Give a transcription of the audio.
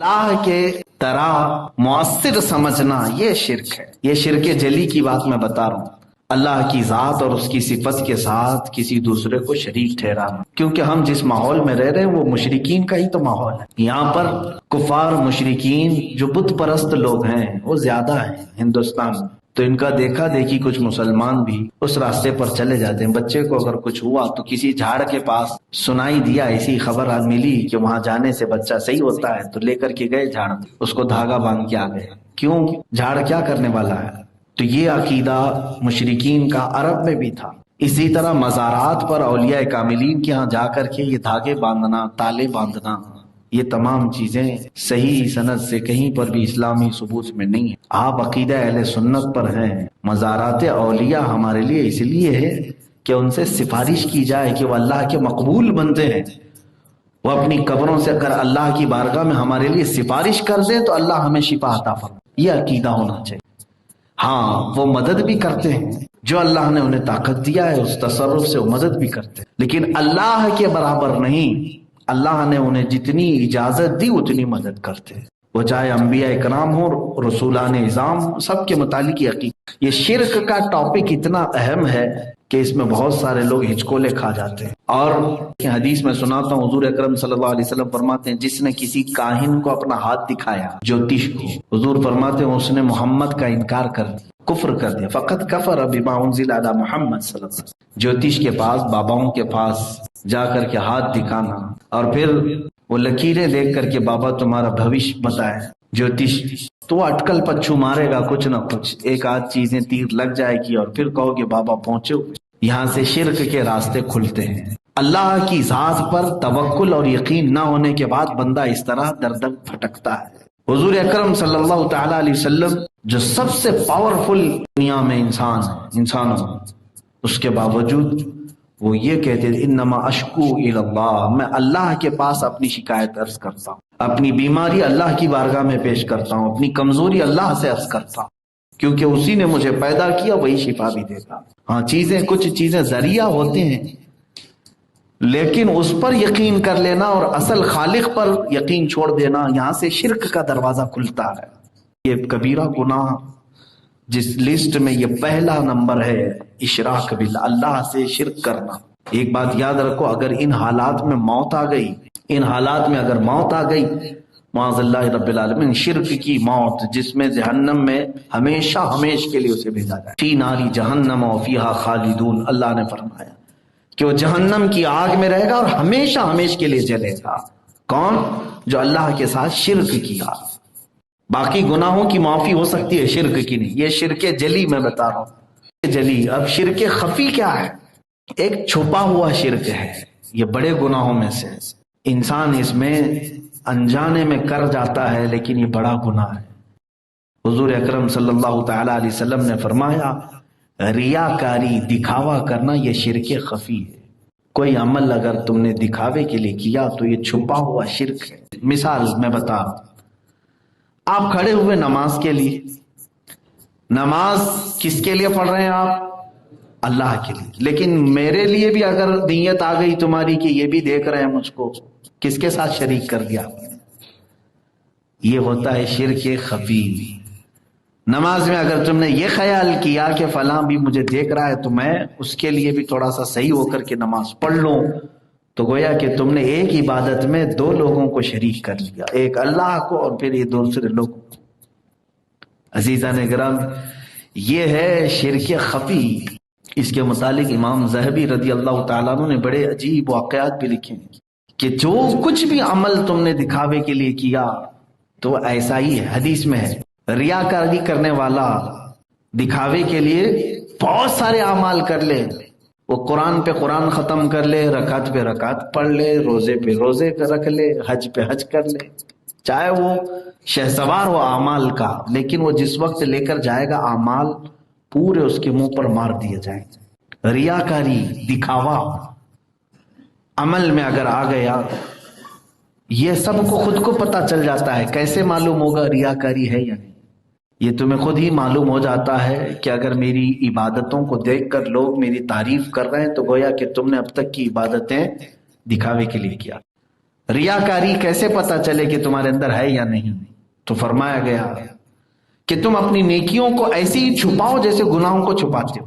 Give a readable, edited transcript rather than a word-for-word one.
اللہ کے طرح مؤثر سمجھنا یہ شرک ہے. یہ شرک جلی کی بات میں بتا رہا ہوں. اللہ کی ذات اور اس کی صفت کے ساتھ کسی دوسرے کو شریک ٹھہرانا، کیونکہ ہم جس ماحول میں رہ رہے ہیں وہ مشرکین کا ہی تو ماحول ہے. یہاں پر کفار مشرکین جو بت پرست لوگ ہیں وہ زیادہ ہیں ہندوستان میں، تو ان کا دیکھا دیکھی کچھ مسلمان بھی اس راستے پر چلے جاتے ہیں. بچے کو اگر کچھ ہوا تو کسی جھاڑ کے پاس سنائی دیا، ایسی خبر ملی کہ وہاں جانے سے بچہ صحیح ہوتا ہے، تو لے کر کے گئے جھاڑ، اس کو دھاگا باندھ کے آ گئے. کیوں؟ جھاڑ کیا کرنے والا ہے؟ تو یہ عقیدہ مشرکین کا عرب میں بھی تھا. اسی طرح مزارات پر اولیاء کاملین کے ہاں جا کر کے یہ دھاگے باندھنا، تالے باندھنا، یہ تمام چیزیں صحیح سند سے کہیں پر بھی اسلامی ثبوت میں نہیں ہے. آپ عقیدہ اہل سنت پر ہیں. مزارات اولیاء ہمارے لیے اس لیے ہے کہ ان سے سفارش کی جائے کہ وہ اللہ کے مقبول بنتے ہیں. وہ اپنی قبروں سے اگر اللہ کی بارگاہ میں ہمارے لیے سفارش کر دیں تو اللہ ہمیں شفا عطا فرمائے. یہ عقیدہ ہونا چاہیے. ہاں وہ مدد بھی کرتے ہیں، جو اللہ نے انہیں طاقت دیا ہے اس تصرف سے وہ مدد بھی کرتے ہیں، لیکن اللہ کے برابر نہیں. اللہ نے انہیں جتنی اجازت دی اتنی مدد کرتے ہیں. وہ چاہے انبیاء اکرام ہو، رسولان اعظام، سب کے متعلق یہ عقیدہ. یہ شرک کا ٹاپک اتنا اہم ہے کہ اس میں بہت سارے لوگ ہچکولے کھا جاتے ہیں. اور حدیث میں سناتا ہوں، حضور اکرم صلی اللہ علیہ وسلم فرماتے ہیں جس نے کسی کاہن کو اپنا ہاتھ دکھایا، جوتش کو، حضور فرماتے ہیں اس نے محمد کا انکار کر دیا، کفر کر دیا. فقط کفر بما انزل علی محمد صلی اللہ علیہ وسلم. جوتش کے پاس، باباؤں کے پاس جا کر کے ہاتھ دکھانا اور پھر وہ لکیریں دیکھ کر کے بابا تمہارا بھوش بتائے، جوتش تو وہ اٹکل پچھو مارے گا، کچھ نہ کچھ ایک آدھ چیزیں تیر لگ جائے گی اور پھر کہو گے بابا پہنچے. یہاں سے شرک کے راستے کھلتے ہیں. اللہ کی ذات پر توکل اور یقین نہ ہونے کے بعد بندہ اس طرح در در بھٹکتا ہے. حضور اکرم صلی اللہ تعالی علیہ وسلم جو سب سے پاورفل دنیا میں انسانوں، اس کے باوجود وہ یہ کہتے تھے انما اشکو الی اللہ، میں اللہ کے پاس اپنی شکایت عرض کرتا ہوں، اپنی بیماری اللہ کی بارگاہ میں پیش کرتا ہوں، اپنی کمزوری اللہ سے عرض کرتا ہوں، کیونکہ اسی نے مجھے پیدا کیا، وہی شفا بھی دیتا. ہاں کچھ چیزیں ذریعہ ہوتے ہیں، لیکن اس پر یقین کر لینا اور اصل خالق پر یقین چھوڑ دینا، یہاں سے شرک کا دروازہ کھلتا ہے. یہ کبیرہ گناہ جس لسٹ میں یہ پہلا نمبر ہے، اشراک باللہ، اللہ سے شرک کرنا. ایک بات یاد رکھو، اگر ان حالات میں موت آ گئی، معاذ اللہ رب العالمین، شرک کی موت جس میں جہنم میں ہمیشہ کے لیے اسے بھیجا جائے، فی ناری جہنم و فیہا خالدون، اللہ نے فرمایا کہ وہ جہنم کی آگ میں رہے گا اور ہمیشہ کے لیے جلے گا. کون؟ جو اللہ کے ساتھ شرک کیا. باقی گناہوں کی معافی ہو سکتی ہے، شرک کی نہیں. یہ شرک جلی میں بتا رہا ہوں. جلی. اب شرک خفی کیا ہے؟ ایک چھپا ہوا شرک ہے، یہ بڑے گناہوں میں سے انسان اس میں انجانے میں کر جاتا ہے، لیکن یہ بڑا گناہ ہے. حضور اکرم صلی اللہ تعالی علیہ وسلم نے فرمایا ریاکاری، دکھاوا کرنا، یہ شرک خفی ہے. کوئی عمل اگر تم نے دکھاوے کے لیے کیا تو یہ چھپا ہوا شرک ہے. مثال میں بتا رہا ہوں، آپ کھڑے ہوئے نماز کے لیے، نماز کس کے لیے پڑھ رہے ہیں آپ؟ اللہ کے لیے. لیکن میرے لیے بھی اگر نیت آ گئی تمہاری کہ یہ بھی دیکھ رہے ہیں مجھ کو، کس کے ساتھ شریک کر دیا؟ یہ ہوتا ہے شرک خفی. نماز میں اگر تم نے یہ خیال کیا کہ فلاں بھی مجھے دیکھ رہا ہے تو میں اس کے لیے بھی تھوڑا سا صحیح ہو کر کے نماز پڑھ لوں، تو گویا کہ تم نے ایک عبادت میں دو لوگوں کو شریک کر لیا، ایک اللہ کو اور پھر یہ دوسرے لوگ. عزیزان گرامی، یہ ہے شرک خفی. اس کے متعلق امام ذہبی رضی اللہ تعالیٰ عنہ نے بڑے عجیب واقعات بھی لکھے ہیں کہ جو کچھ بھی عمل تم نے دکھاوے کے لیے کیا تو ایسا ہی ہے. حدیث میں ہے ریاکاری کرنے والا دکھاوے کے لیے بہت سارے اعمال کر لے، وہ قرآن پہ قرآن ختم کر لے، رکعت پہ رکعت پڑھ لے، روزے پہ روزے رکھ لے، حج پہ حج کر لے، چاہے وہ شہسوار ہو اعمال کا، لیکن وہ جس وقت لے کر جائے گا اعمال پورے اس کے منہ پر مار دیے جائیں. ریاکاری، دکھاوا عمل میں اگر آ گیا، یہ سب کو خود کو پتا چل جاتا ہے. کیسے معلوم ہوگا ریاکاری ہے یا نہیں؟ یہ تمہیں خود ہی معلوم ہو جاتا ہے کہ اگر میری عبادتوں کو دیکھ کر لوگ میری تعریف کر رہے ہیں تو گویا کہ تم نے اب تک کی عبادتیں دکھاوے کے لیے کیا. ریاکاری کیسے پتا چلے کہ تمہارے اندر ہے یا نہیں؟ تو فرمایا گیا کہ تم اپنی نیکیوں کو ایسے ہی چھپاؤ جیسے گناہوں کو چھپاتے ہو.